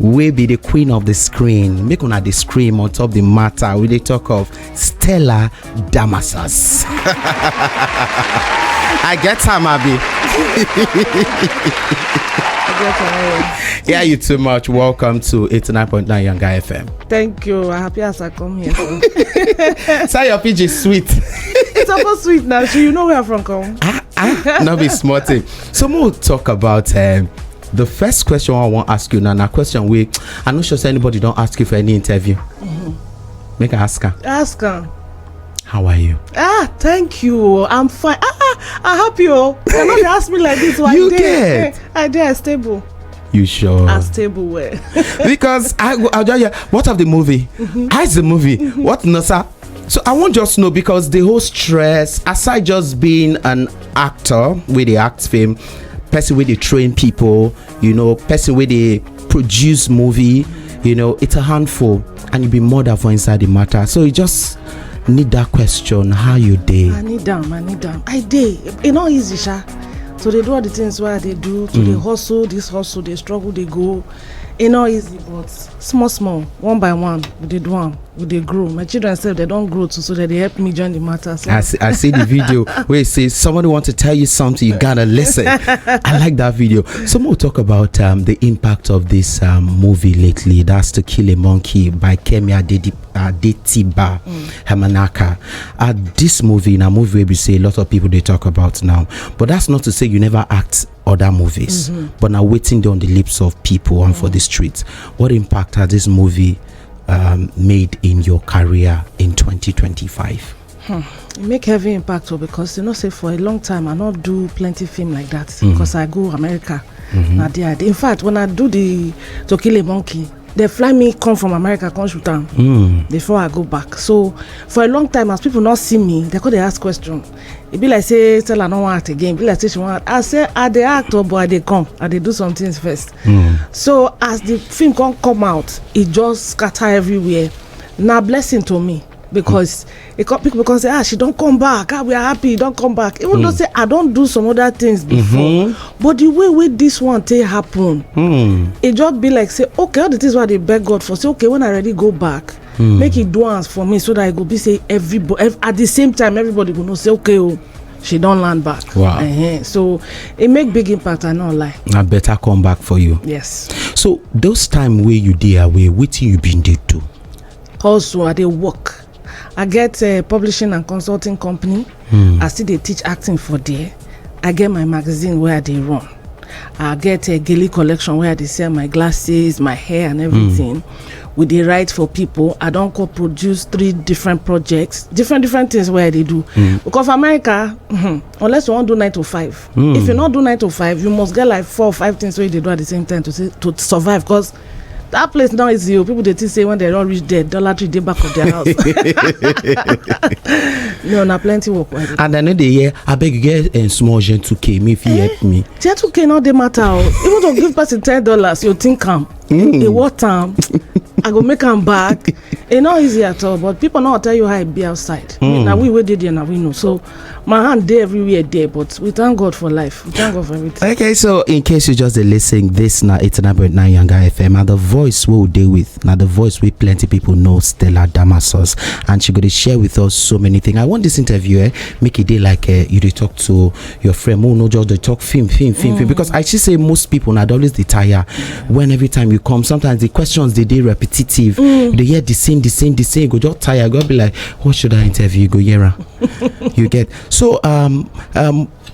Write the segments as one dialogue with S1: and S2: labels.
S1: will be the queen of the screen. Make una the scream on top the matter. We dey talk of Stella Damasus. I get time, Abby. Yeah, you too much. Welcome to 89.9 Young Guy FM.
S2: Thank you. I'm happy as I come here.
S1: Say your PG sweet.
S2: It's almost sweet now. So you know where I'm from, come.
S1: Not be smarting. So we'll talk about the first question I want to ask you now. A question we I'm not sure if anybody don't ask you for any interview. Make her ask her.
S2: Ask her.
S1: How are you?
S2: Thank you. I'm fine. I'm happy. You cannot ask me like this one
S1: you
S2: day.
S1: Get.
S2: I did. I'm stable.
S1: You sure?
S2: I'm stable. Well.
S1: Because I'll tell you, what of the movie? How's the movie? What Nosa? So I won't just know, because the whole stress, aside just being an actor with the act film, person with the train people, person with the produce movie, it's a handful, and you be murder for inside the matter. So you just need that question, how you dey?
S2: I need them. I dey. It's not easy, sha. So they do all the things where they do. So they hustle, they struggle, they go. It's not easy, but small, one by one, we dey do them. They grow. My children said they don't grow too, so that they help me join the matter. So.
S1: I see the video where it says somebody wants to tell you something, you gotta listen. I like that video. So we'll talk about the impact of this movie lately. That's To Kill a Monkey by Kemi Adetiba Hamanaka. This movie, in a movie where we say a lot of people they talk about now, but that's not to say you never act other movies, but now Wetin on the lips of people and for the streets. What impact has this movie made in your career in 2025?
S2: It make heavy impact because say for a long time I not do plenty film like that because I go America. In fact, when I do the To Kill a Monkey, they fly me come from America, come shoot them before I go back. So for a long time, as people not see me, they could ask questions. It be like say Stella no want act again. It be like say she want. I say I the actor, but I they come, I they do some things first. So as the film can come out, it just scatter everywhere. Now blessing to me. Because people can say, she don't come back. We are happy, don't come back. Even though say I don't do some other things before, but the way this one take happen, it just be like say, okay, all the things what they beg God for. Say, okay, when I already go back, make it do once for me so that I go be say everybody at the same time everybody will know say, okay, she don't land back.
S1: Wow.
S2: So it make big impact. I not lie.
S1: I better come back for you.
S2: Yes.
S1: So those time where you dey away, wetin you been dey do?
S2: Also, I dey work. I get a publishing and consulting company. I still they teach acting for there. I get my magazine where they run. I get a Gilly collection where they sell my glasses, my hair and everything. We they write for people. I don't co-produce 3 different projects, different things where they do. Because for America, unless you want to do 9 to 5, if you not do 9 to 5, you must get like 4 or 5 things where they do at the same time to survive. Because that place now is you. People they say when they don't reach there, $3 day back of their house. No, na plenty work.
S1: And then the year, I beg you get a small gen 2K. Me if you help me.
S2: Gen 2K not they matter. Even to give person $10, you think in what time I go make them back. It's not easy at all. But people now tell you how it be outside. Now we did there, now we know. So my hand there everywhere there. But we thank God for life. We thank God for everything.
S1: Okay, so in case you just listening, this now 89.9 Young Guy FM. And the voice we will deal with. Now the voice we plenty people know Stella Damasus, and she going to share with us so many things. I want this interview make it day like you dey talk to your friend who no just they talk film because I should say most people now they always they tire when every time you come. Sometimes the questions they repetitive. They hear the same. Go just tire. Go be like, what should I interview? Go here. You get so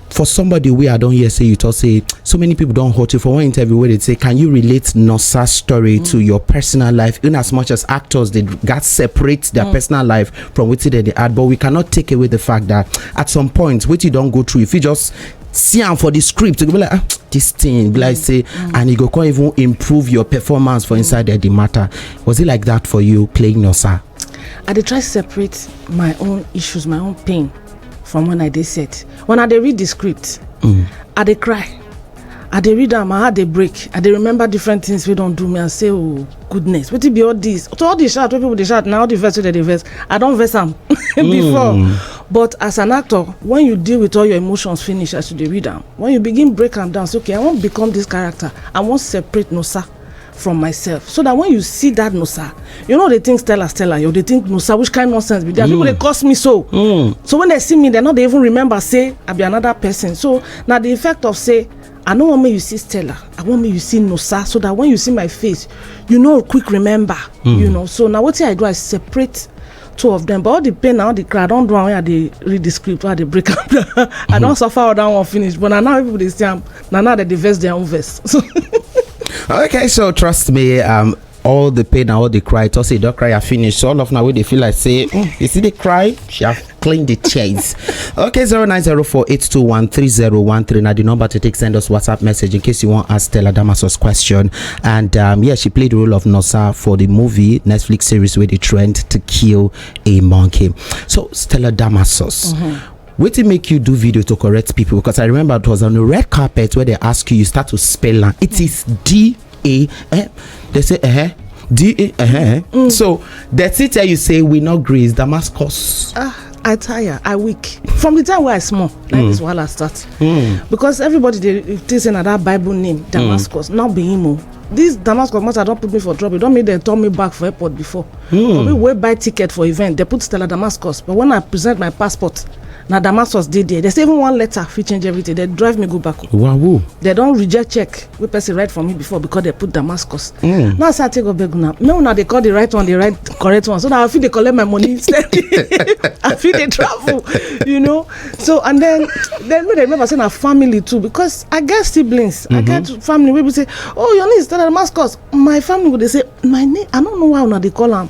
S1: for somebody where I don't hear say you talk say so many people don't hurt you for one interview where they say, can you relate Nosa's story to your personal life? In as much as actors they got separate their personal life from what they add, but we cannot take away the fact that at some point what you don't go through, if you just see am for the script, you go be like this thing, be like say, and you go can't even improve your performance for inside the matter. Was it like that for you playing Nosa?
S2: I dey try separate my own issues, my own pain from when I dey set. When I dey read the script, I dey cry. I dey read them, my heart dey break. I dey remember different things we don't do me and say, oh goodness, what it be all this? To all the shout, when people they shout, now the verse they verse. I don't verse them before. But as an actor, when you deal with all your emotions finish as you dey read them, when you begin break them down, say, okay, I won't become this character. I won't separate Nosa from myself, so that when you see that Nosa, they think Stella, they think Nosa, which kind of nonsense be there. People they curse me so. So when they see me, they even remember say I be another person. So now the effect of say, I don't want me you see Stella, I want me you see Nosa, so that when you see my face, quick remember. So now what I do, I separate two of them, but all the pain and all the cry, I don't do where they read the script, where they break up. I don't suffer all that one finish, but now people they say now they verse their own verse. So
S1: okay, so trust me, all the pain and all the cry, to say don't cry, I finish. So all of now when they feel like say, you see the cry, she have cleaned the chase. Okay, 0904-821-3013. Now the number to take, send us WhatsApp message in case you want to ask Stella Damasus question. And she played the role of Nosa for the movie Netflix series where they trained to kill a monkey. So Stella Damasus. Wetin make you do video to correct people? Because I remember it was on the red carpet where they ask you start to spell and it is D-A. They say D-A. So that's it. You say we not Greece, Damascus.
S2: I tire, I weak. From the time where I small, like this while I start. Because everybody they say that Bible name, Damascus, not be emo. This Damascus must have don't put me for trouble. Don't make them turn me back for airport before. For me, we buy ticket for event, they put Stella Damascus. But when I present my passport, now Damasus did there. They say even one letter, if change everything, they drive me go back.
S1: Wow.
S2: They don't reject check. We person write for me before because they put Damascus. Now I take a beg now. Now they call the right one, the right correct one. So now I feel they collect my money instead. I feel they travel, So and then they remember saying a family too, because I get siblings. I get family where we say, oh, your name is Stella Damascus. My family would they say my name. I don't know why now they call them,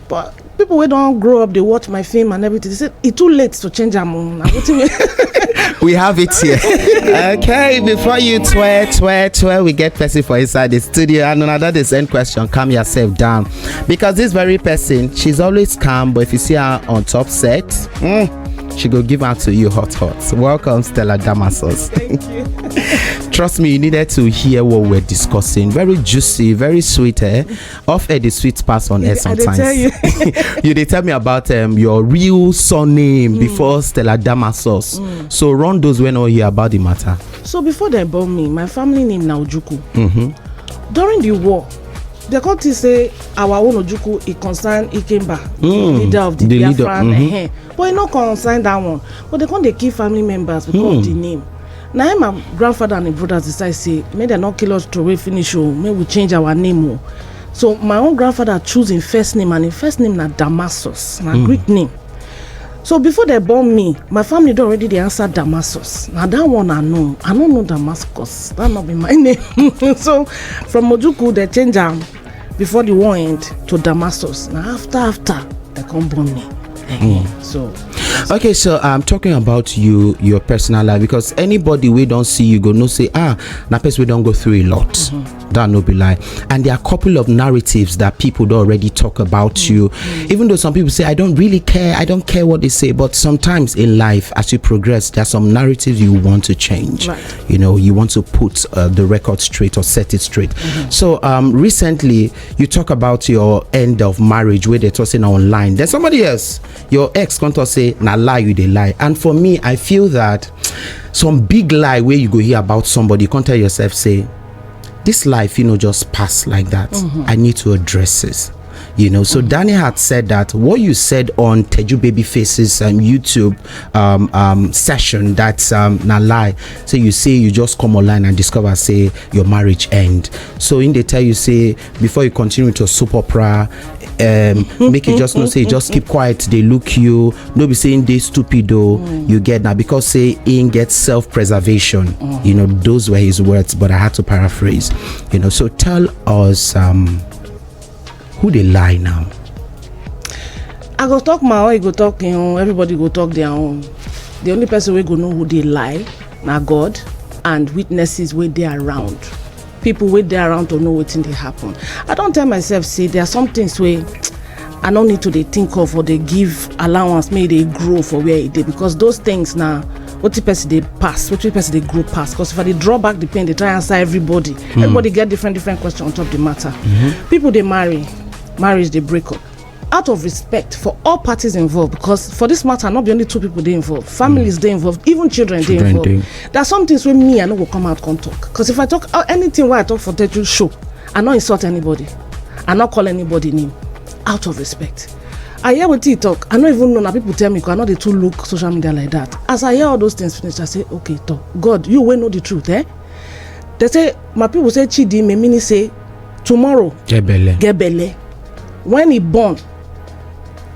S2: but people who don't grow up, they watch my film and everything. They said it's too late to change our moon.
S1: We have it here. Okay, before you swear, we get person for inside the studio. And another the same question, calm yourself down. Because this very person, she's always calm, but if you see her on top set, she go give out to you hot. Welcome, Stella Damasus.
S2: Thank you.
S1: Trust me, you needed to hear what we're discussing. Very juicy, very sweet. Off air, the sweet pass on air sometimes.
S2: Tell you.
S1: They tell me about your real surname before Stella Damasus. So run those when all hear about the matter.
S2: So before they born me, my family name now Ojuku. During the war, the country say our own Ojuku it concerned Ikemba, leader of the Biafran. But it not concern that one. But they can't keep family members because of the name. Now my grandfather and the brothers decide say, may they not kill us to away finish or may we change our name. So my own grandfather choose his first name, and his first name na Damasus, na Greek name. So before they born me, my family don't already answer Damasus. Now that one I know. I don't know Damascus. That not be my name. So from Ojuku they change before the war end to Damasus. Now after they come born me. So
S1: okay, so I'm talking about your personal life, because anybody we don't see you go no say na person we don't go through a lot. That no be lie. And there are a couple of narratives that people don't already talk about you, even though some people say I don't really care, I don't care what they say. But sometimes in life, as you progress, there are some narratives you want to change. You want to put the record straight or set it straight. So recently you talk about your end of marriage where they're tossing online. There's somebody else, your ex can't say na lie, you they lie. And for me, I feel that some big lie where you go hear about somebody, you can't tell yourself say this life just pass like that. I need to address this. So Danny had said that what you said on Teju Babyface's YouTube session, that's not lie. So you say you just come online and discover say your marriage end. So in the tell you say before you continue to soap opera, make it just not say just keep quiet, they look you, no be saying they stupid though. You get that because say in get self-preservation. Those were his words, but I had to paraphrase. So tell us who they lie now.
S2: I go talk my own, you go talk everybody go talk their own. The only person we go know who they lie na God and witnesses where they around. People where they around to know what's in they happen. I don't tell myself say there are some things where I don't need to they think of or they give allowance, maybe they grow for where it is, because those things now what the person they pass, what the person they grow past. Because if I they draw back the pain, they try and answer everybody. Everybody get different questions on top of the matter. People they marriage they break up out of respect for all parties involved, because for this matter not be only two people they involved, families they involved, even children they involved. There are some things with me I know will come out can't talk, because if I talk anything where I talk for Teju show I not insult anybody, I not call anybody name, out of respect. I hear what he talk, I don't even know, now people tell me, because I know they too look social media like that. As I hear all those things finish, I say, okay, talk. God, you will know the truth, eh? They say, my people say, Chidi, me meaning say, tomorrow, get belle. When he born,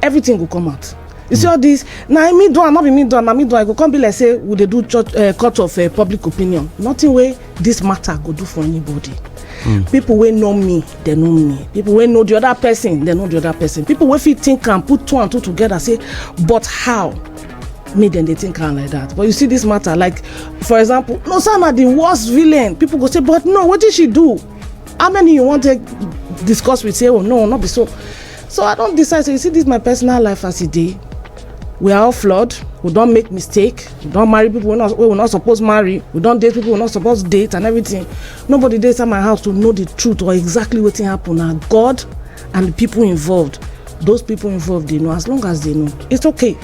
S2: everything will come out. You see all this, now me do, not be me do, now me do, I go come be like say, would they do court of public opinion? Nothing way this matter go do for anybody. People wey know me, they know me. People wey know the other person, they know the other person. People wey fit think and put two and two together, say, but how? Me then they think like that. But you see this matter, like for example, Nosa na the worst villain. People go say, but no, what did she do? How many you want to discuss with? Say, oh no, not be so. So I don't decide. So you see, this is my personal life as a day. We are all flawed. We don't make mistake. We don't marry people we're not supposed to marry. We don't date people we're not supposed to date and everything. Nobody dates at my house to know the truth or exactly what happened. Now God and the people involved, those people involved, they know. As long as they know, it's okay.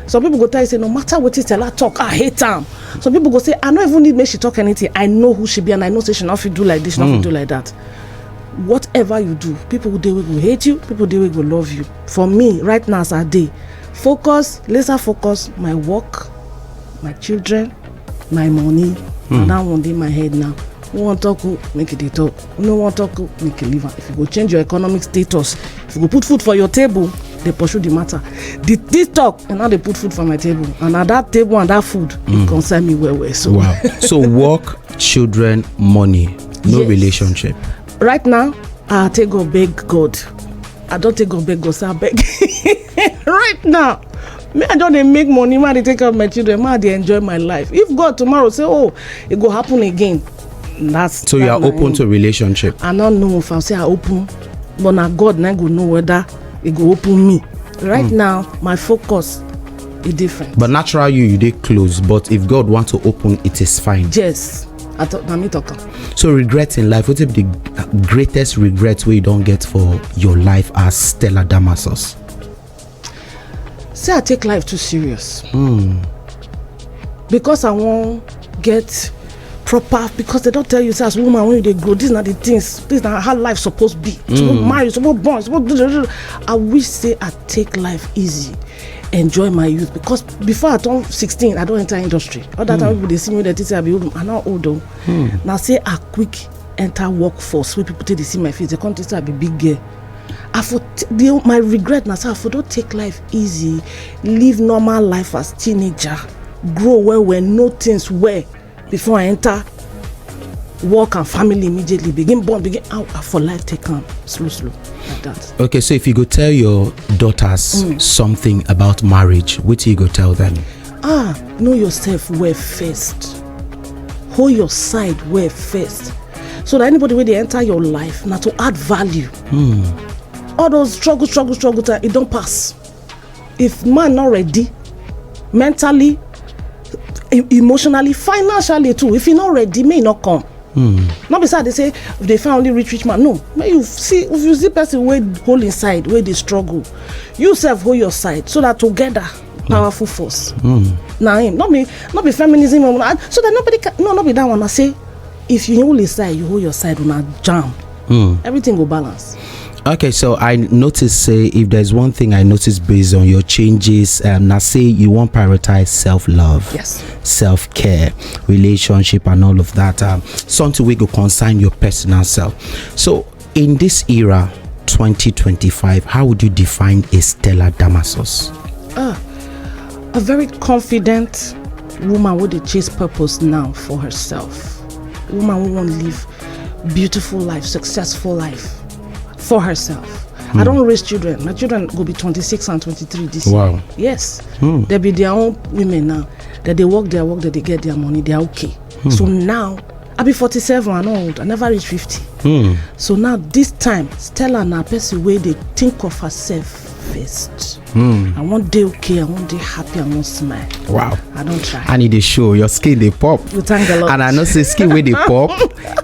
S2: Some people go tell you, say, no matter what Stella talk, I hate them. Some people go say, I don't even need make she talk anything. I know who she be and I know say she not fit do like this, she not fit do like that. Whatever you do, people they will hate you, people they will love you. For me, right now as a day, laser focus, my work, my children, my money. And that one day in my head now. No one talk, make it talk. No one talk, make it live. If you go change your economic status, if you go put food for your table, they pursue the matter. This talk, and now they put food for my table. And at that table and that food, it concern me well. So.
S1: Wow. So work, children, money, no relationship.
S2: Right now, I take God beg God. I don't take God beg God, so I beg. Right now, me I don't make money, man, they take care of my children, man, they enjoy my life. If God tomorrow say, oh, it go happen again,
S1: so you are open to relationship?
S2: I don't know if I'll say I open, but now God now go know whether it go open me. Right now, my focus is different.
S1: But natural you did close, but if God wants to open, it is fine.
S2: Yes. I thought me talking.
S1: So regret in life, what's the greatest regret where you don't get for your life as Stella Damasus?
S2: Say I take life too serious. Because I won't get proper, because they don't tell you, say as woman when you grow, these are the things, this is how life supposed to be. Supposed marry, supposed born, supposed. I wish say I take life easy, enjoy my youth, because before I turn 16, I don't enter industry. All that time people they see me, they say I be old. I'm not old though. Now say I quick enter workforce where people take they see my face, they come to say I be big girl. My regret now, so I don't take life easy, live normal life as teenager, grow well, know things well before I enter work and family immediately. Begin out for life, take calm, slow, like that.
S1: Okay, so if you go tell your daughters something about marriage, what do you go tell them?
S2: Know yourself well first. Hold your side well first. So that anybody when they enter your life, now to add value. All those struggle, it don't pass. If man not ready, mentally, emotionally, financially too, if he not ready, may not come. Not beside they say if they find only rich man. No, if you see person where hold inside, where they struggle, you self hold your side so that together powerful force. Now him, not be feminism, so that nobody can, not be that one. I say if you hold inside, you hold your side on a jam. Everything will balance.
S1: Okay, so I noticed, say, if there's one thing I noticed based on your changes, now say you want to prioritize self-love,
S2: yes,
S1: self-care, relationship, and all of that. Something we go concern your personal self. So, in this era, 2025, how would you define a Stella Damasus?
S2: A very confident woman with a chase purpose now for herself. A woman who want to live beautiful life, successful life for herself. I don't raise children. My children will be 26 and 23 this year. Yes. They'll be their own women now. That they work their work, that they get their money, they're okay. So now, I'll be 47 and old. I never reach 50. So now, this time, Stella and her person way they think of herself first. I want day okay, I want day happy, I want smile.
S1: Wow.
S2: I don't try.
S1: And it they show your skin they pop.
S2: You thank a lot.
S1: And I know say skin where they pop,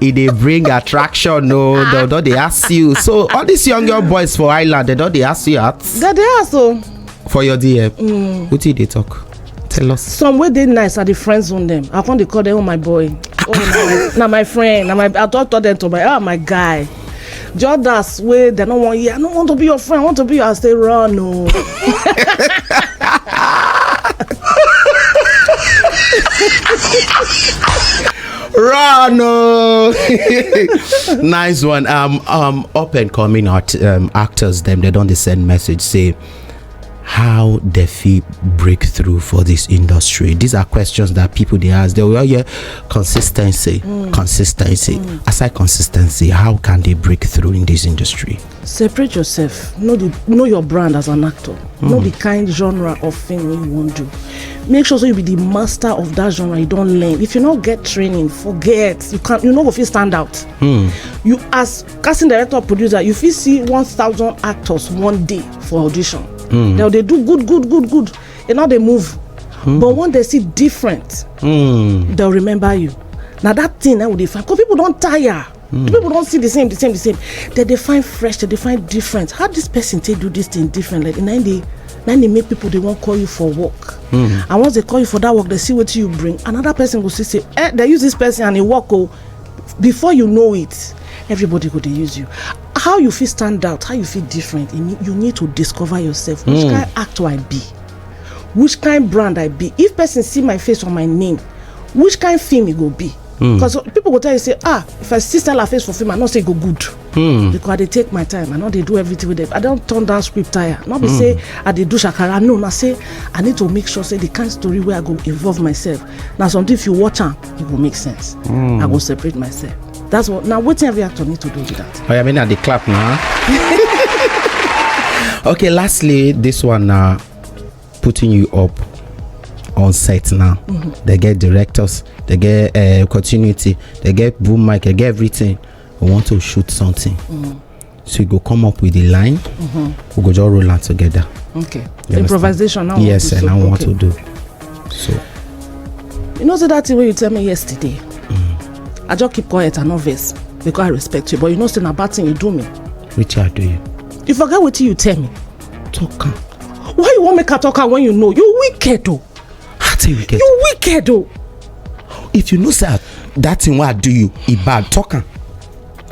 S1: it they bring attraction. No, they ask you. So all these young boys for Island, they ask you out.
S2: That they ask so.
S1: For your DM. What did they talk? Tell us.
S2: Some way they nice are the friends on them. I can't they call them my boy. Now my friend. I talk to them to my guy. Jordas way they don't want. I don't want to be your friend. I want to be your. I say run no.
S1: Run. Nice one. Up and coming actors. Them they don't send message say how they feel breakthrough for this industry. These are questions that people they ask. They will hear consistency. Aside consistency, how can they break through in this industry?
S2: Separate yourself. Know your brand as an actor. Know the kind genre of thing you want to do. Make sure so you be the master of that genre. You don't learn. If you not get training, forget. You can't. You know if you stand out. You as casting director or producer, you feel see 1,000 actors one day for audition. They do good. And now they move. But when they see different, they'll remember you. Now that thing that would define. Because people don't tire. People don't see the same. They define fresh. They define different. How this person take do this thing different? Like in 90. Then they make people they won't call you for work. And once they call you for that work, they see what you bring. Another person will say, they use this person and they work. Before you know it, everybody go to use you. How you feel stand out, how you feel different, you need to discover yourself. Which kind of actor I be? Which kind of brand I be? If person see my face or my name, which kind of film it go be? Because people will tell you, say, if I see Stella face for film, I not say go good. Because they take my time. I know they do everything with them. I don't turn down script tire. Not be say I they do shakara. No, I say I need to make sure say the kind of story where I go involve myself. Now something if you watch them, it will make sense. I go separate myself. That's what now what every actor need to do with that.
S1: Oh, I mean at the clap now. Okay, lastly, this one putting you up on set now. They get directors, they get continuity, they get boom mic, they get everything. We want to shoot something. So you go come up with a line, we go just roll out together.
S2: Okay. Improvisation now.
S1: Yes, and I want to do. So
S2: you know so that thing when you tell me yesterday. I just keep quiet and not vex because I respect you. But you know still a bad thing you do me.
S1: Which I do you?
S2: You forget what you tell me.
S1: Talk.
S2: Why you want me to talk when you know? You wicked though.
S1: How do you wicked?
S2: You wicked though.
S1: If you know sir, that thing what I do you, it bad. Talk.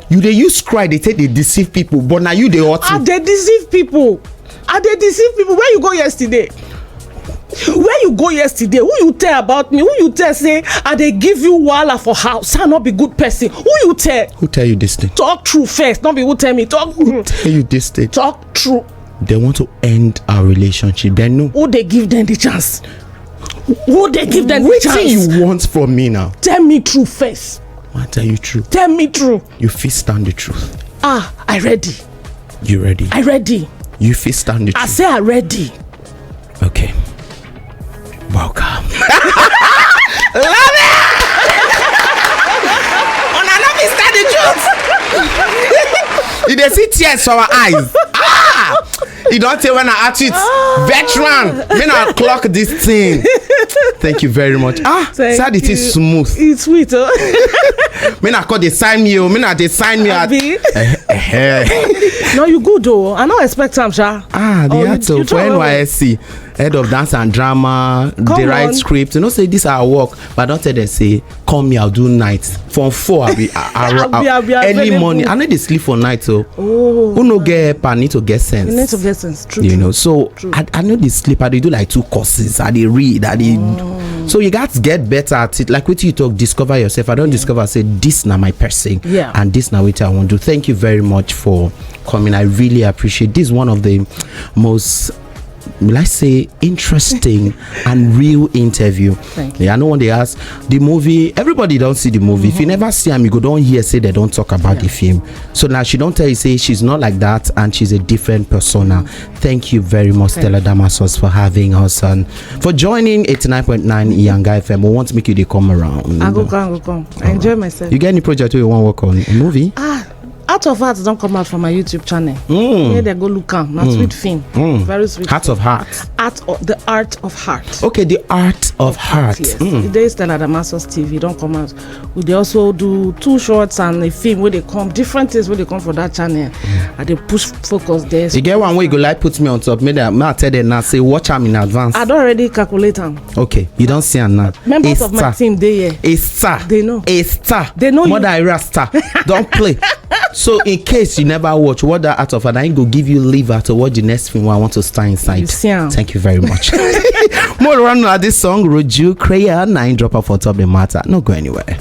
S1: You they use cry, they say they deceive people, but now you they hurt.
S2: They deceive people. Where you go yesterday? Where you go yesterday? Who you tell about me? Who you tell say they give you wahala for house? I not be good person. Who you tell?
S1: Who tell you this thing?
S2: Talk true first. Not be who tell me. Talk.
S1: Who tell you this thing?
S2: Talk true.
S1: They want to end our relationship. They know.
S2: Who they give them the chance? Who they give them the chance?
S1: What you want from me now?
S2: Tell me true first.
S1: I tell you true.
S2: Tell me true.
S1: You fit stand the truth.
S2: I ready.
S1: You ready?
S2: I ready.
S1: You fit stand the truth.
S2: I say I ready.
S1: Okay. Welcome. Love it. On another stand the truth. You dey see tears for our eyes. You don't tell when I ask it. Veteran. Me not clock this thing. Thank you very much. Sad it is smooth.
S2: It's sweet.
S1: Me not call they sign me. Me not they sign me at.
S2: No, you good though. I don't expect some, Sha.
S1: The actor for NYSC, head of dance and drama, they write script. You know, say this our work, but don't tell them say, come here, I'll do night. From 4, I'll be early morning. I know they sleep for night, so who no get help, I need to get sense.
S2: You need to get sense, true.
S1: You know, so I know they sleep, I they do like 2 courses, I they read, I they so you got to get better at it. Like what you talk, discover yourself. I don't discover, say this now my person, and this now what I want to do. Thank you very much for coming. I really appreciate this. One of the most, let's say, interesting and real interview.
S2: Thank you.
S1: I know when they ask the movie, everybody don't see the movie. If you never see them, you go don't hear say they don't talk about the film. So now she don't tell you say she's not like that and she's a different persona. Thank you very much, Stella Damasus, for having us and for joining 89.9 Yanga FM. We want to make you they come around.
S2: I go come. I enjoy myself.
S1: You get any project where you want to work on? A movie?
S2: Heart of Heart don't come out from my YouTube channel. Here they go look am. That's sweet film. Very sweet.
S1: Heart of Heart.
S2: The Art of Heart.
S1: Okay, the Art of Heart.
S2: Yes. There is Stella Damasus TV. Don't come out. They also do 2 shorts and a film where they come different things where they come for that channel. And they push focus there.
S1: You get one way you go like put me on top. Maybe I tell them now say watch am in advance.
S2: I don't already calculate them.
S1: Okay, you don't see am now.
S2: Members of my team they here.
S1: A star.
S2: They know.
S1: A star.
S2: They know
S1: more than a star. Don't play. So in case you never watch, what that out of, and I go give you liver to watch the next film I want to star inside. Thank you very much. More around this song, Roju Kreya 9 drop off on top the matter. No go anywhere.